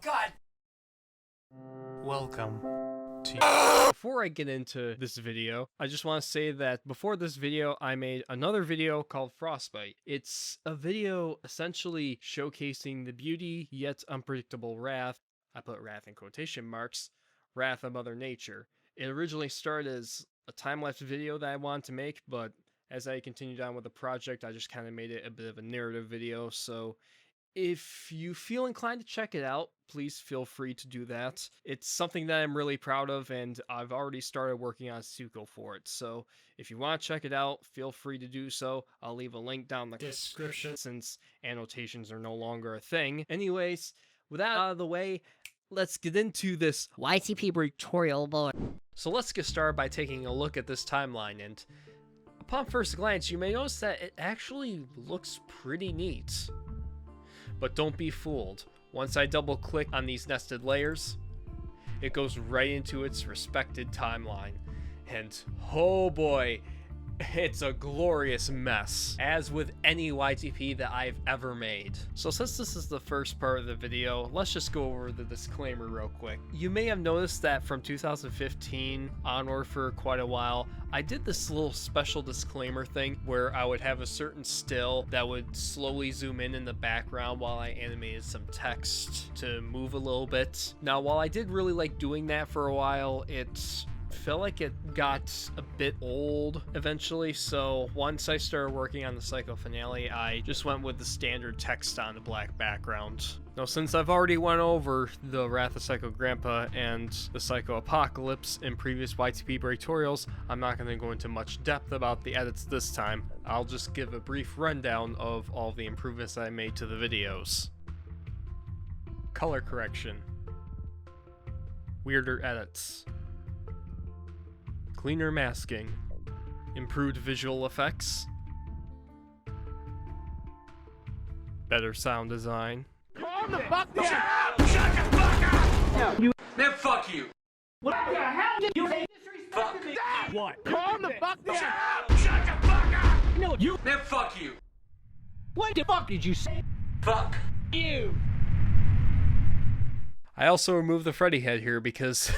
God! Welcome to... Before I get into this video, I just want to say that before this video, I made another video called Frostbite. It's a video essentially showcasing the beauty yet unpredictable wrath, I put wrath in quotation marks, wrath of Mother Nature. It originally started as a time-lapse video that I wanted to make, but as I continued on with the project, I just kind of made it a bit of a narrative video, so if you feel inclined to check it out, please feel free to do that. It's something that I'm really proud of, and I've already started working on a sequel for it, so if you want to check it out, feel free to do so. I'll leave a link down in the description since annotations are no longer a thing. Anyways, with that out of the way, let's get into this YTP Breaktorial board. So let's get started by taking a look at this timeline, and upon first glance, you may notice that it actually looks pretty neat. But don't be fooled. Once I double click on these nested layers, it goes right into its respected timeline. And oh boy, it's a glorious mess, as with any YTP that I've ever made. So since this is the first part of the video, let's just go over the disclaimer real quick. You may have noticed that from 2015 onward for quite a while, I did this little special disclaimer thing where I would have a certain still that would slowly zoom in the background while I animated some text to move a little bit. Now, while I did really like doing that for a while, it felt like it got a bit old eventually, so once I started working on the Psycho finale, I just went with the standard text on the black background. Now, since I've already went over the Wrath of Psycho Grandpa and the Psycho Apocalypse in previous YTP Breaktorials, I'm not going to go into much depth about the edits this time. I'll just give a brief rundown of all the improvements I made to the videos. Color correction. Weirder edits. Cleaner masking, improved visual effects, better sound design. Calm the fuck down! Shut the fuck up! You... Man, fuck you! What the hell did you say? Fuck me! What? Calm the fuck down! Shut the fuck up! No, you... Man, fuck you! What the fuck did you say? Fuck You! I also removed the Freddy head here because,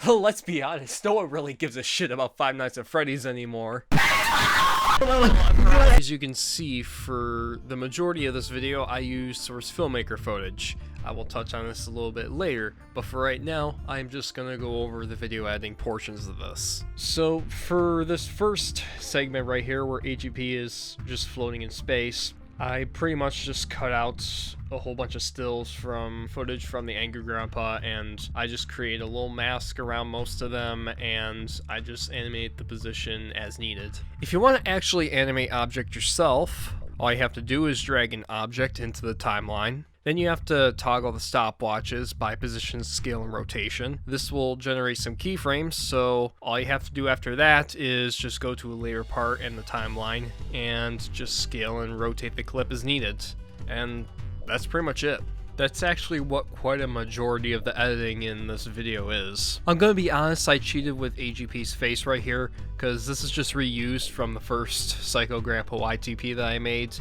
let's be honest, no one really gives a shit about Five Nights at Freddy's anymore. As you can see, for the majority of this video, I used source filmmaker footage. I will touch on this a little bit later, but for right now, I'm just gonna go over the video editing portions of this. So, for this first segment right here, where AGP is just floating in space, I pretty much just cut out a whole bunch of stills from footage from the Angry Grandpa, and I just create a little mask around most of them, and I just animate the position as needed. If you want to actually animate object yourself, all you have to do is drag an object into the timeline. Then you have to toggle the stopwatches by position, scale, and rotation. This will generate some keyframes, so all you have to do after that is just go to a later part in the timeline and just scale and rotate the clip as needed. And that's pretty much it. That's actually what quite a majority of the editing in this video is. I'm gonna be honest, I cheated with AGP's face right here, because this is just reused from the first Psycho Grandpa YTP that I made.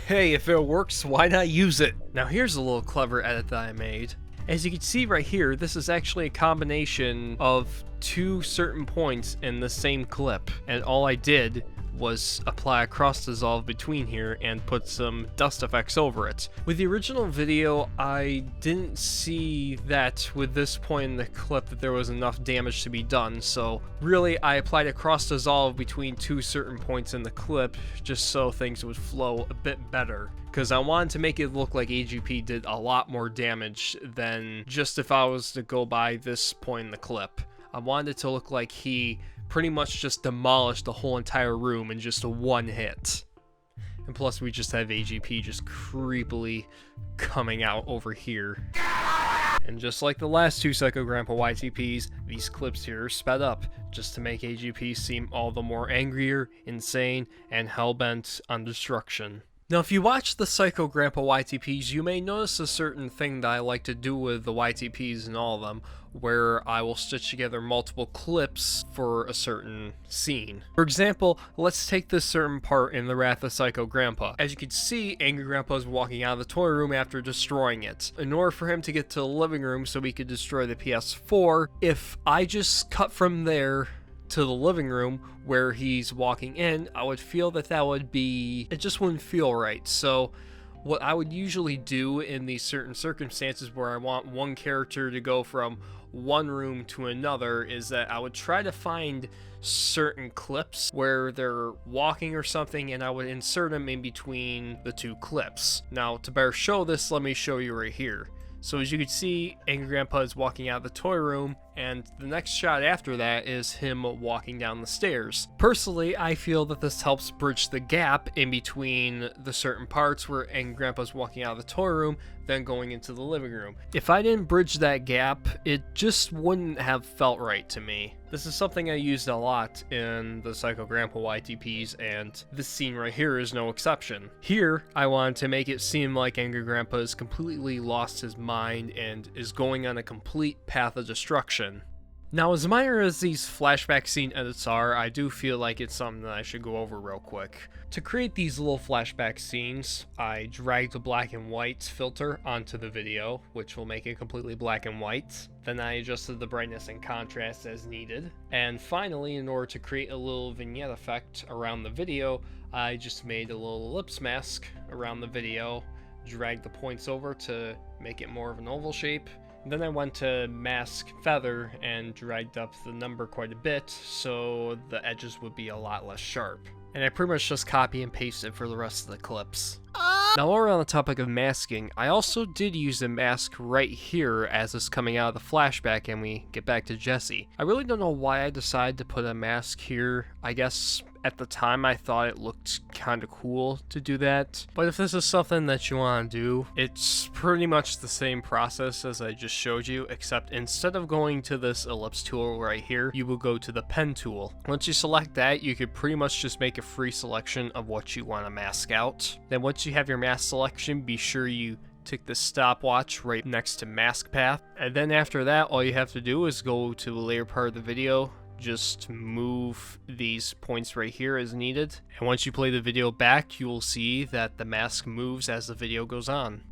Hey, if it works, why not use it? Now here's a little clever edit that I made. As you can see right here, this is actually a combination of two certain points in the same clip, and all I did was apply a cross dissolve between here and put some dust effects over it. With the original video, I didn't see that with this point in the clip that there was enough damage to be done, so really I applied a cross dissolve between two certain points in the clip just so things would flow a bit better, because I wanted to make it look like AGP did a lot more damage than just if I was to go by this point in the clip. I wanted it to look like he pretty much just demolished the whole entire room in just a one hit. And plus we just have AGP just creepily coming out over here. And just like the last two Psycho Grandpa YTPs, these clips here are sped up just to make AGP seem all the more angrier, insane, and hellbent on destruction. Now, if you watch the Psycho Grandpa YTPs, you may notice a certain thing that I like to do with the YTPs and all of them, where I will stitch together multiple clips for a certain scene. For example, let's take this certain part in The Wrath of Psycho Grandpa. As you can see, Angry Grandpa is walking out of the toy room after destroying it. In order for him to get to the living room so we could destroy the PS4, if I just cut from there to the living room where he's walking in, I would feel that it just wouldn't feel right. So what I would usually do in these certain circumstances where I want one character to go from one room to another is that I would try to find certain clips where they're walking or something, and I would insert them in between the two clips. Now, to better show this, let me show you right here. So as you can see, Angry Grandpa is walking out of the toy room, and the next shot after that is him walking down the stairs. Personally, I feel that this helps bridge the gap in between the certain parts where Angry Grandpa's walking out of the toy room, then going into the living room. If I didn't bridge that gap, it just wouldn't have felt right to me. This is something I used a lot in the Psycho Grandpa YTPs, and this scene right here is no exception. Here, I wanted to make it seem like Angry Grandpa has completely lost his mind and is going on a complete path of destruction. Now, as minor as these flashback scene edits are, I do feel like it's something that I should go over real quick. To create these little flashback scenes, I dragged the black and white filter onto the video, which will make it completely black and white. Then I adjusted the brightness and contrast as needed. And finally, in order to create a little vignette effect around the video, I just made a little ellipse mask around the video, dragged the points over to make it more of an oval shape. Then I went to mask feather and dragged up the number quite a bit so the edges would be a lot less sharp. And I pretty much just copy and pasted for the rest of the clips. Now, while we're on the topic of masking, I also did use a mask right here as it's coming out of the flashback and we get back to Jesse. I really don't know why I decided to put a mask here. I guess at the time I thought it looked kind of cool to do that. But if this is something that you want to do, it's pretty much the same process as I just showed you, except instead of going to this ellipse tool right here, you will go to the pen tool. Once you select that, you could pretty much just make a free selection of what you want to mask out. Then once you have your mask selection, be sure you tick the stopwatch right next to mask path. And then after that, all you have to do is go to the later part of the video, just move these points right here as needed. And once you play the video back, you will see that the mask moves as the video goes on.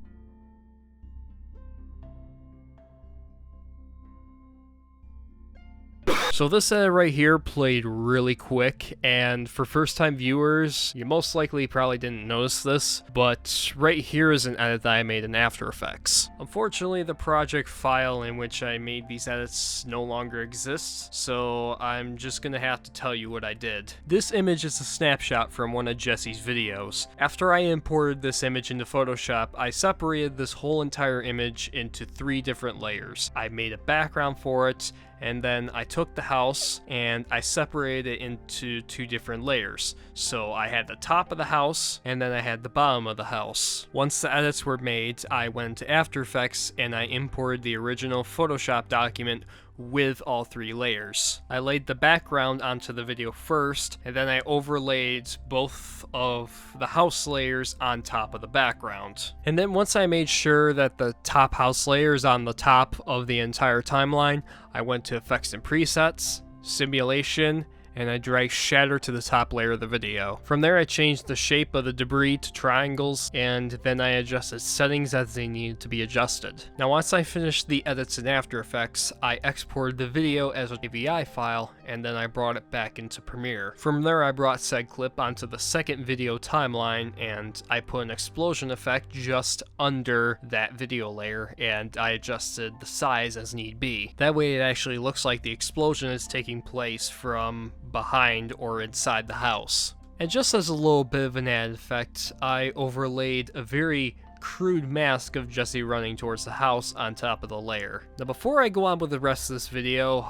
So this edit right here played really quick, and for first time viewers, you most likely probably didn't notice this, but right here is an edit that I made in After Effects. Unfortunately, the project file in which I made these edits no longer exists, so I'm just gonna have to tell you what I did. This image is a snapshot from one of Jesse's videos. After I imported this image into Photoshop, I separated this whole entire image into 3 different layers. I made a background for it, and then I took the house and I separated it into 2 different layers. So I had the top of the house and then I had the bottom of the house. Once the edits were made, I went to After Effects and I imported the original Photoshop document with all 3 layers. I laid the background onto the video first, and then I overlaid both of the house layers on top of the background. And then once I made sure that the top house layer is on the top of the entire timeline, I went to Effects and Presets, Simulation, and I dragged Shatter to the top layer of the video. From there I changed the shape of the debris to triangles, and then I adjusted settings as they needed to be adjusted. Now once I finished the edits in After Effects, I exported the video as a AVI file, and then I brought it back into Premiere. From there I brought said clip onto the second video timeline, and I put an explosion effect just under that video layer, and I adjusted the size as need be. That way it actually looks like the explosion is taking place from behind or inside the house. And just as a little bit of an added effect, I overlaid a very crude mask of Jesse running towards the house on top of the layer. Now before I go on with the rest of this video,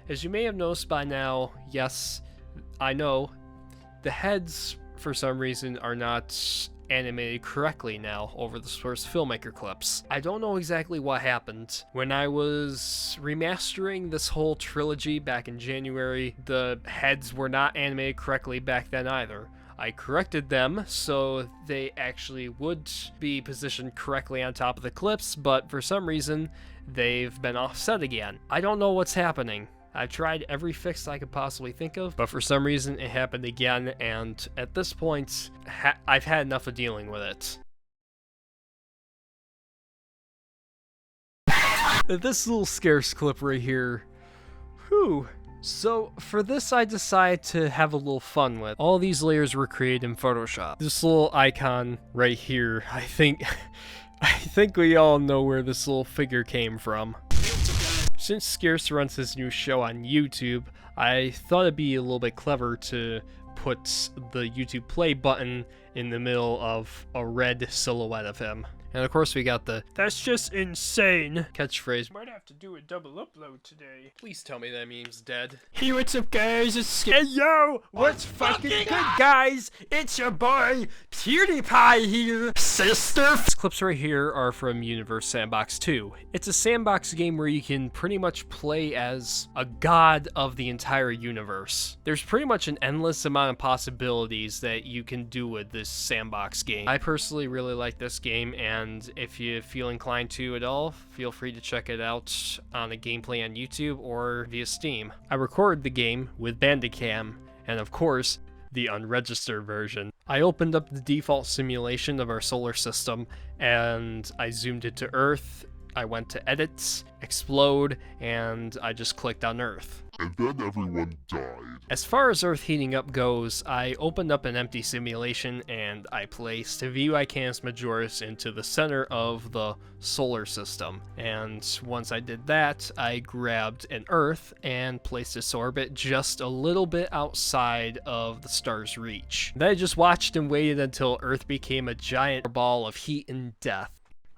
as you may have noticed by now, yes, I know, the heads for some reason are not animated correctly now over the source filmmaker clips. I don't know exactly what happened. When I was remastering this whole trilogy back in January, the heads were not animated correctly back then either. I corrected them so they actually would be positioned correctly on top of the clips, but for some reason they've been offset again. I don't know what's happening. I've tried every fix I could possibly think of, but for some reason it happened again, and at this point I've had enough of dealing with it. This little scarce clip right here, whew. So for this I decided to have a little fun with. All these layers were created in Photoshop. This little icon right here, I think we all know where this little figure came from. Since Scarce runs his new show on YouTube, I thought it'd be a little bit clever to put the YouTube play button in the middle of a red silhouette of him. And of course we got the "that's just insane" catchphrase. Might have to do a double upload today. Please tell me that meme's dead. Hey, what's up, guys? It's Hey, yo! What's fucking good, guys? It's your boy, PewDiePie here, sister! These clips right here are from Universe Sandbox 2. It's a sandbox game where you can pretty much play as a god of the entire universe. There's pretty much an endless amount of possibilities that you can do with this sandbox game. I personally really like this game, and if you feel inclined to at all, feel free to check it out on a gameplay on YouTube or via Steam. I recorded the game with Bandicam, and of course, the unregistered version. I opened up the default simulation of our solar system, and I zoomed into Earth. I went to Edit, Explode, and I just clicked on Earth. And then everyone died. As far as Earth heating up goes, I opened up an empty simulation and I placed VUI Canis Majoris into the center of the solar system. And once I did that, I grabbed an Earth and placed its orbit just a little bit outside of the star's reach. Then I just watched and waited until Earth became a giant ball of heat and death.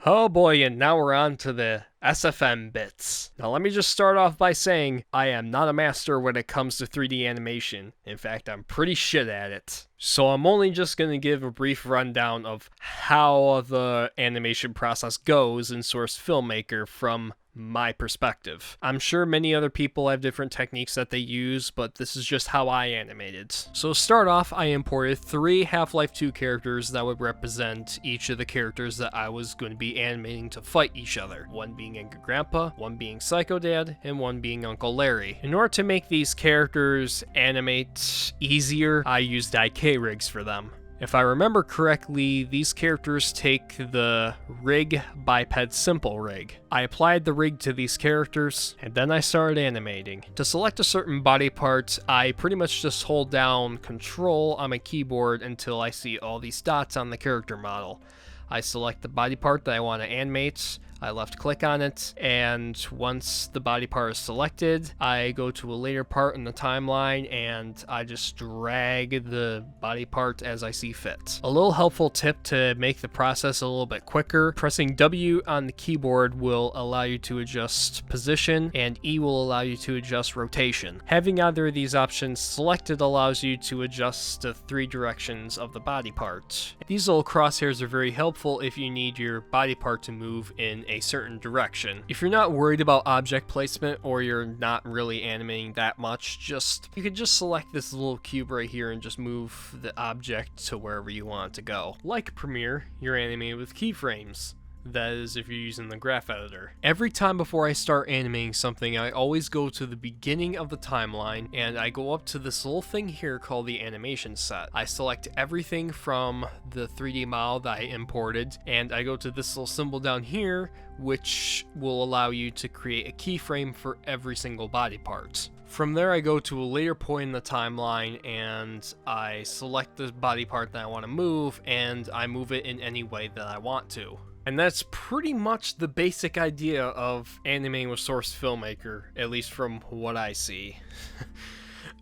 Oh boy, and now we're on to the SFM bits. Now let me just start off by saying I am not a master when it comes to 3D animation. In fact, I'm pretty shit at it. So I'm only just going to give a brief rundown of how the animation process goes in Source Filmmaker from my perspective. I'm sure many other people have different techniques that they use, but this is just how I animated. So to start off, I imported 3 Half-Life 2 characters that would represent each of the characters that I was going to be animating to fight each other. One being Angry Grandpa, one being Psycho Dad, and one being Uncle Larry. In order to make these characters animate easier, I used IK rigs for them. If I remember correctly, these characters take the Rig Biped Simple rig. I applied the rig to these characters, and then I started animating. To select a certain body part, I pretty much just hold down Control on my keyboard until I see all these dots on the character model. I select the body part that I want to animate, I left click on it, and once the body part is selected, I go to a later part in the timeline and I just drag the body part as I see fit. A little helpful tip to make the process a little bit quicker: pressing W on the keyboard will allow you to adjust position, and E will allow you to adjust rotation. Having either of these options selected allows you to adjust the 3 directions of the body part. These little crosshairs are very helpful if you need your body part to move in a certain direction. If you're not worried about object placement, or you're not really animating that much, you can just select this little cube right here and just move the object to wherever you want it to go. Like Premiere, you're animating with keyframes. That is if you're using the graph editor. Every time before I start animating something, I always go to the beginning of the timeline and I go up to this little thing here called the animation set. I select everything from the 3D model that I imported, and I go to this little symbol down here, which will allow you to create a keyframe for every single body part. From there, I go to a later point in the timeline and I select the body part that I want to move, and I move it in any way that I want to. And that's pretty much the basic idea of animating with Source Filmmaker, at least from what I see.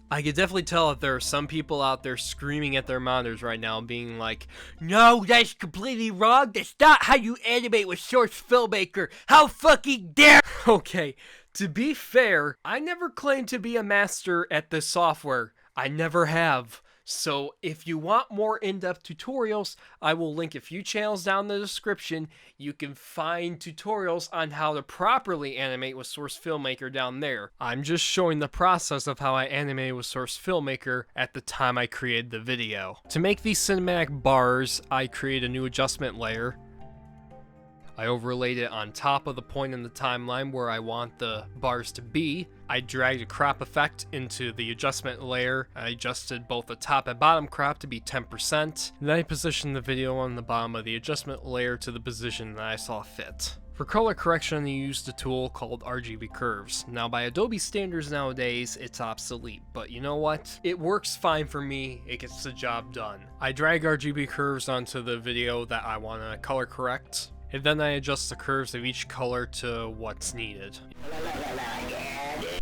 I could definitely tell that there are some people out there screaming at their monitors right now, being like, "No, that's completely wrong. That's not how you animate with Source Filmmaker. How fucking dare!" Okay, to be fair, I never claimed to be a master at this software. I never have. So if you want more in-depth tutorials, I will link a few channels down in the description. You can find tutorials on how to properly animate with Source Filmmaker down there. I'm just showing the process of how I animated with Source Filmmaker at the time I created the video. To make these cinematic bars, I created a new adjustment layer. I overlaid it on top of the point in the timeline where I want the bars to be. I dragged a crop effect into the adjustment layer. I adjusted both the top and bottom crop to be 10%. Then I positioned the video on the bottom of the adjustment layer to the position that I saw fit. For color correction, I used a tool called RGB Curves. Now, by Adobe standards nowadays, it's obsolete, but you know what? It works fine for me, it gets the job done. I drag RGB Curves onto the video that I want to color correct, and then I adjust the curves of each color to what's needed.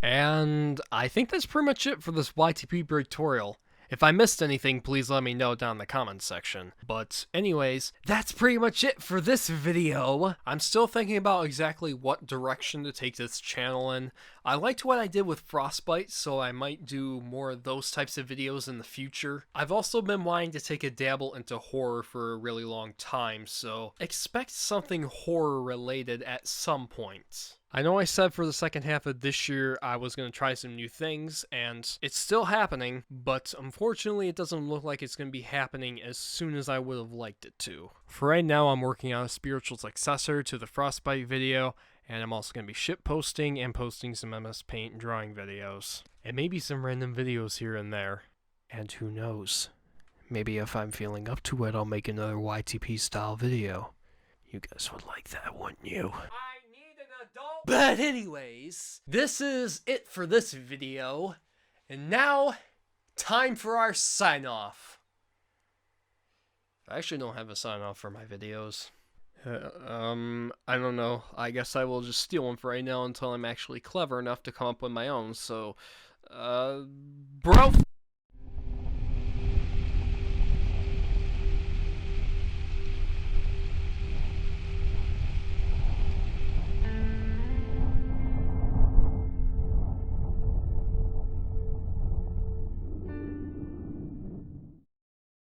And I think that's pretty much it for this YTP Breaktorial. If I missed anything, please let me know down in the comments section. But anyways, that's pretty much it for this video. I'm still thinking about exactly what direction to take this channel in. I liked what I did with Frostbite, so I might do more of those types of videos in the future. I've also been wanting to take a dabble into horror for a really long time, so expect something horror related at some point. I know I said for the second half of this year I was going to try some new things, and it's still happening, but unfortunately it doesn't look like it's going to be happening as soon as I would have liked it to. For right now, I'm working on a spiritual successor to the Frostbite video, and I'm also going to be shitposting and posting some MS Paint drawing videos. And maybe some random videos here and there. And who knows, maybe if I'm feeling up to it, I'll make another YTP style video. You guys would like that, wouldn't you? But anyways, this is it for this video, and now, time for our sign-off. I actually don't have a sign-off for my videos. I don't know, I guess I will just steal one for right now until I'm actually clever enough to come up with my own, so, bro!